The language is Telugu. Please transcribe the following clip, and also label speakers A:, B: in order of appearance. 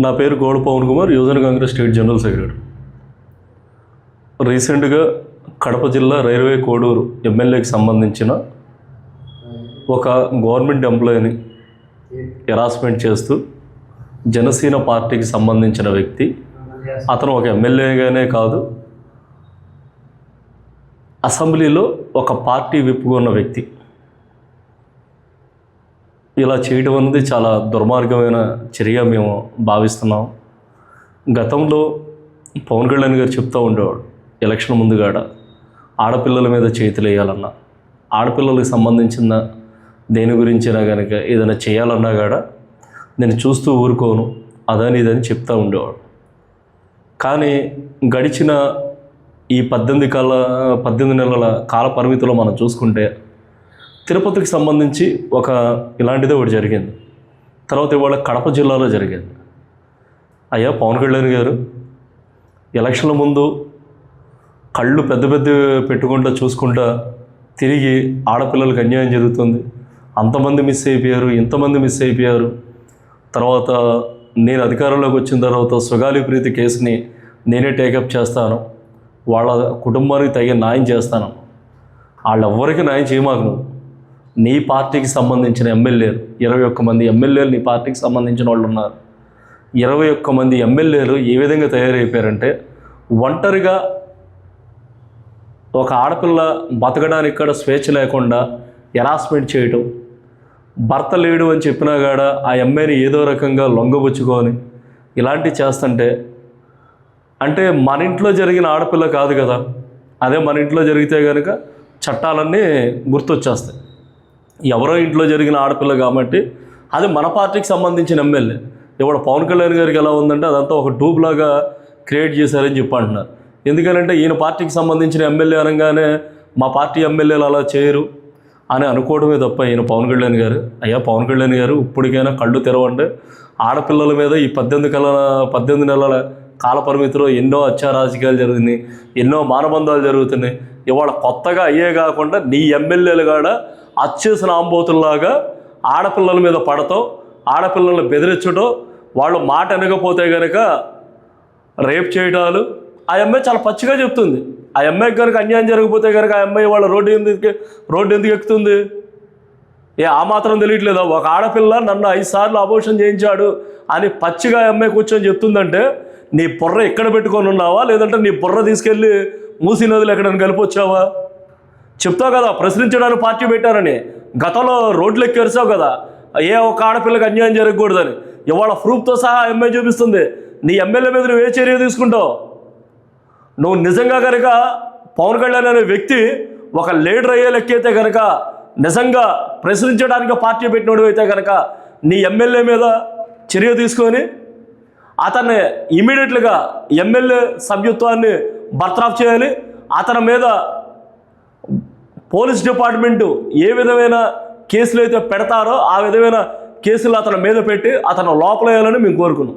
A: నా పేరు గోడ పవన్ కుమార్, యువజన కాంగ్రెస్ స్టేట్ జనరల్ సెక్రటరీ. రీసెంట్గా కడప జిల్లా రైల్వే కోడూరు ఎమ్మెల్యేకి సంబంధించిన ఒక గవర్నమెంట్ ఎంప్లాయీని హెరాస్మెంట్ చేస్తూ జనసేన పార్టీకి సంబంధించిన వ్యక్తి, అతను ఒక ఎమ్మెల్యేగానే కాదు, అసెంబ్లీలో ఒక పార్టీ విప్గా ఉన్న వ్యక్తి ఇలా చేయడం అనేది చాలా దుర్మార్గమైన చర్య మేము భావిస్తున్నాం. గతంలో పవన్ కళ్యాణ్ గారు చెప్తూ ఉండేవాడు, ఎలక్షన్ ముందుగాడ ఆడపిల్లల మీద చేతులు వేయాలన్నా, ఆడపిల్లలకు సంబంధించిన దేని గురించినా కనుక ఏదైనా చేయాలన్నా కాడ నేను చూస్తూ ఊరుకోను, అదని ఇదని చెప్తూ ఉండేవాడు. కానీ గడిచిన ఈ 18 నెలల కాల పరిమితిలో మనం చూసుకుంటే తిరుపతికి సంబంధించి ఇలాంటిదే ఒకటి జరిగింది. తర్వాత ఇవాళ కడప జిల్లాలో జరిగింది. అయ్యా పవన్ కళ్యాణ్ గారు, ఎలక్షన్ల ముందు కళ్ళు పెద్ద పెట్టుకుంటూ చూసుకుంటా తిరిగి ఆడపిల్లలకు అన్యాయం జరుగుతుంది, అంతమంది మిస్ అయిపోయారు, ఇంతమంది మిస్ అయిపోయారు, తర్వాత నేను అధికారంలోకి వచ్చిన తర్వాత సుగాలి ప్రీతి కేసుని నేనే టేకప్ చేస్తాను, వాళ్ళ కుటుంబానికి తగిన న్యాయం చేస్తాను, వాళ్ళెవ్వరికి న్యాయం చేయమాకు. నువ్వు నీ పార్టీకి సంబంధించిన ఎమ్మెల్యేలు 21 మంది ఎమ్మెల్యేలు నీ పార్టీకి సంబంధించిన వాళ్ళు ఉన్నారు. 21 మంది ఎమ్మెల్యేలు ఏ విధంగా తయారైపోయారంటే, ఒంటరిగా ఒక ఆడపిల్ల బతకడానికి కూడా స్వేచ్ఛ లేకుండా హెరాస్మెంట్ చేయటం, భర్త లేడు అని చెప్పినా కాడ ఆ అమ్మాయిని ఏదో రకంగా లొంగబుచ్చుకొని ఇలాంటివి చేస్తుంటే, అంటే మన ఇంట్లో జరిగిన ఆడపిల్ల కాదు కదా, అదే మన ఇంట్లో జరిగితే కనుక చట్టాలన్నీ గుర్తొచ్చేస్తాయి. ఎవరో ఇంట్లో జరిగిన ఆడపిల్ల కాబట్టి అది మన పార్టీకి సంబంధించిన ఎమ్మెల్యే. ఇవాళ పవన్ కళ్యాణ్ గారికి ఎలా ఉందంటే అదంతా ఒక ట్యూబ్ లాగా క్రియేట్ చేశారని చెప్పి అంటున్నారు. ఎందుకంటే ఈయన పార్టీకి సంబంధించిన ఎమ్మెల్యే అనగానే మా పార్టీ ఎమ్మెల్యేలు అలా చేయరు అని అనుకోవడమే తప్ప ఈయన పవన్ కళ్యాణ్ గారు, అయ్యా పవన్ కళ్యాణ్ గారు ఇప్పటికైనా కళ్ళు తెరవండి. ఆడపిల్లల మీద ఈ 18 నెలల కాల పరిమితిలో ఎన్నో అత్యారాజకీయాలు జరుగుతున్నాయి, ఎన్నో మానబంధాలు జరుగుతున్నాయి. ఇవాళ కొత్తగా అయ్యే కాకుండా నీ ఎమ్మెల్యేలు కాడ అచ్చేసిన ఆంబోతుల్లాగా ఆడపిల్లల మీద పడతాం, ఆడపిల్లల్ని బెదిరించడం, వాళ్ళు మాట వినకపోతే కనుక రేప్ చేయడాలు. ఆ అమ్మాయి చాలా పచ్చిగా చెప్తుంది. ఆ అమ్మాయికి కనుక అన్యాయం జరగకపోతే కనుక ఆ అమ్మాయి వాళ్ళ రోడ్డు ఎందుకు ఎక్కుతుంది? ఆ మాత్రం తెలియట్లేదా? ఒక ఆడపిల్ల నన్ను 5 సార్లు అబోర్షన్ చేయించాడు అని పచ్చిగా ఆ అమ్మాయి కూర్చొని చెప్తుందంటే నీ బుర్ర ఎక్కడ పెట్టుకొని ఉన్నావా, లేదంటే నీ బుర్ర తీసుకెళ్ళి మూసీ నదులు ఎక్కడైనా కలిపొచ్చావా? చెప్తావు కదా ప్రశ్నించడానికి పార్టీ పెట్టారని, గతంలో రోడ్లు ఎక్కేసావు కదా ఏ ఒక ఆడపిల్లకి అన్యాయం జరగకూడదని. ఇవాళ ప్రూఫ్తో సహా అమ్మాయి చూపిస్తుంది. నీ ఎమ్మెల్యే మీద నువ్వు ఏ చర్య తీసుకుంటావు? నువ్వు నిజంగా కనుక పవన్ కళ్యాణ్ అనే వ్యక్తి ఒక లీడర్ అయ్యే లెక్కైతే కనుక, నిజంగా ప్రశ్నించడానికి పార్టీ పెట్టినోడు అయితే కనుక నీ ఎమ్మెల్యే మీద చర్య తీసుకొని అతన్ని ఇమీడియట్గా ఎమ్మెల్యే సభ్యత్వాన్ని బర్తరఫ్ చేయాలి. అతని మీద పోలీస్ డిపార్ట్మెంటు ఏ విధమైన కేసులు అయితే పెడతారో ఆ విధమైన కేసులు అతని మీద పెట్టి అతను లోపల వేయాలని మేము కోరుకున్నాం.